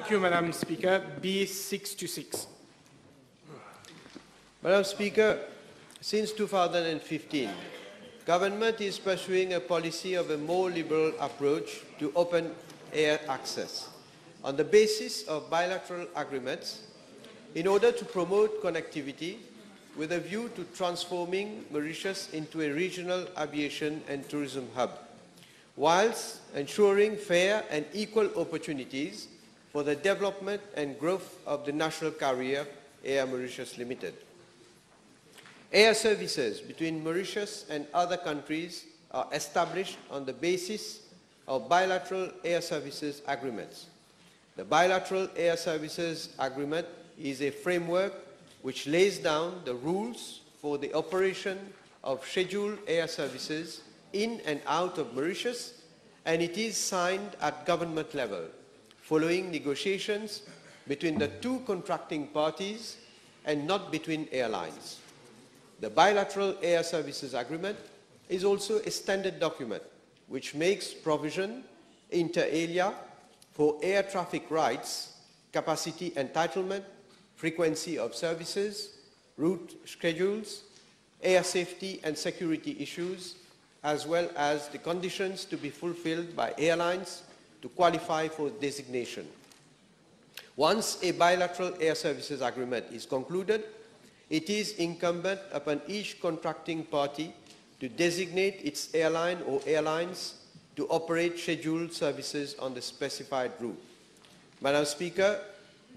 Thank you, Madam Speaker. B626. Madam Speaker, since 2015, government is pursuing a policy of a more liberal approach to open air access on the basis of bilateral agreements in order to promote connectivity with a view to transforming Mauritius into a regional aviation and tourism hub, whilst ensuring fair and equal opportunities for the development and growth of the national carrier Air Mauritius Limited. Air services between Mauritius and other countries are established on the basis of bilateral air services agreements. The bilateral air services agreement is a framework which lays down the rules for the operation of scheduled air services in and out of Mauritius, and it is signed at government level, following negotiations between the two contracting parties and not between airlines. The bilateral air services agreement is also a standard document which makes provision inter alia for air traffic rights, capacity entitlement, frequency of services, route schedules, air safety and security issues, as well as the conditions to be fulfilled by airlines to qualify for designation. Once a bilateral air services agreement is concluded, it is incumbent upon each contracting party to designate its airline or airlines to operate scheduled services on the specified route. Madam Speaker,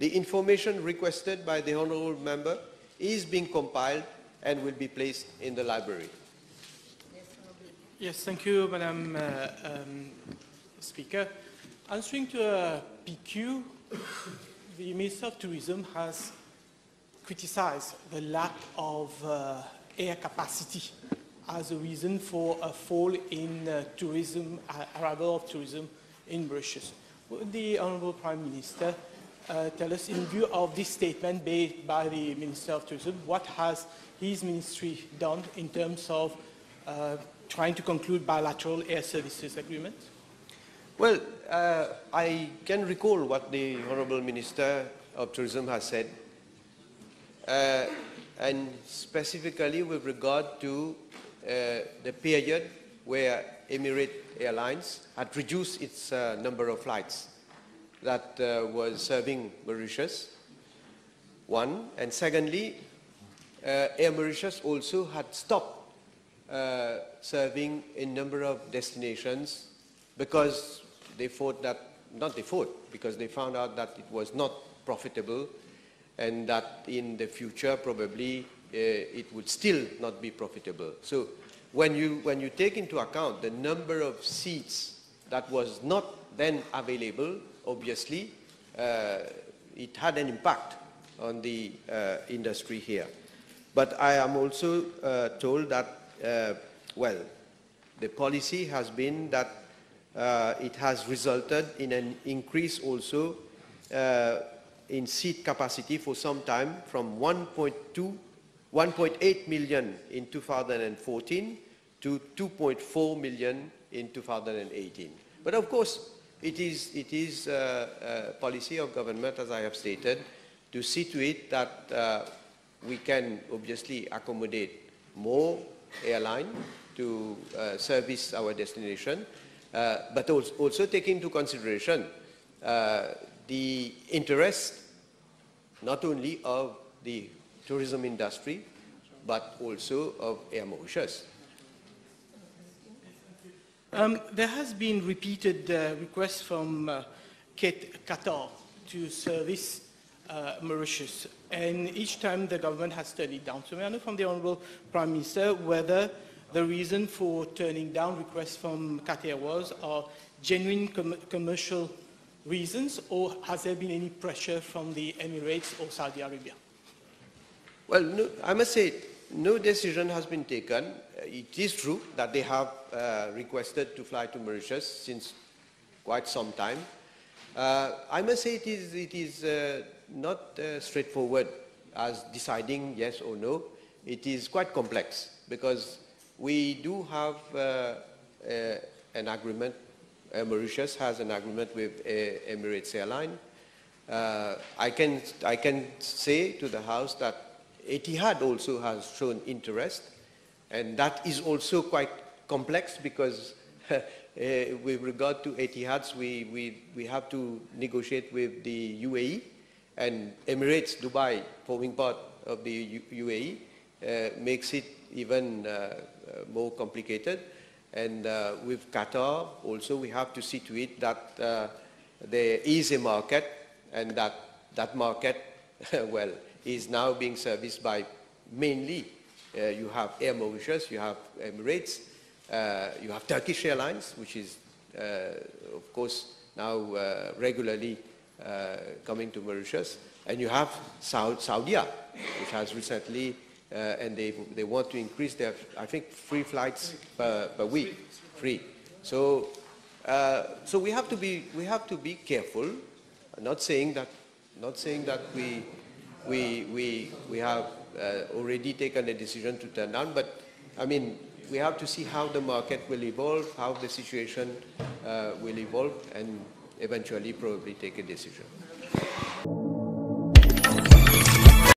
the information requested by the Honourable Member is being compiled and will be placed in the library. Yes, thank you, Madam Speaker. Answering to PQ, the Minister of Tourism has criticized the lack of air capacity as a reason for a fall in tourism, arrival of tourism in Mauritius. Would the Honourable Prime Minister tell us, in view of this statement made by the Minister of Tourism, what has his ministry done in terms of trying to conclude bilateral air services agreements? Well, I can recall what the Honourable Minister of Tourism has said, and specifically with regard to the period where Emirates Airlines had reduced its number of flights that was serving Mauritius, one, and secondly, Air Mauritius also had stopped serving a number of destinations because they thought that, not they thought, because they found out that it was not profitable and that in the future probably it would still not be profitable. So when you take into account the number of seats that was not then available, obviously it had an impact on the industry here. But I am also told that, well, the policy has been that it has resulted in an increase also in seat capacity for some time from 1.8 million in 2014 to 2.4 million in 2018. But of course, it is a policy of government, as I have stated, to see to it that we can obviously accommodate more airline to service our destination, but also take into consideration the interest not only of the tourism industry, but also of Air Mauritius. There has been repeated requests from Qatar to service Mauritius, and each time the government has turned it down. So may I know from the Honourable Prime Minister whether the reason for turning down requests from Qatar was genuine commercial reasons, or has there been any pressure from the Emirates or Saudi Arabia? Well, no, I must say, no decision has been taken. It is true that they have requested to fly to Mauritius since quite some time. I must say it is not straightforward as deciding yes or no. It is quite complex because we do have an agreement. Mauritius has an agreement with Emirates Airline. I can say to the House that Etihad also has shown interest, and that is also quite complex because with regard to Etihads, we have to negotiate with the UAE, and Emirates Dubai, forming part of the UAE, makes it even more complicated. And with Qatar, also we have to see to it that there is a market, and that market, well, is now being serviced by mainly, you have Air Mauritius, you have Emirates, you have Turkish Airlines, which is, of course, now regularly coming to Mauritius, and you have Saudia, which has recently, and they want to increase their, I think, free flights per week, free. So, so we have to be careful. I'm not saying that we have already taken a decision to turn down, but I mean, we have to see how the market will evolve, how the situation will evolve, and eventually probably take a decision.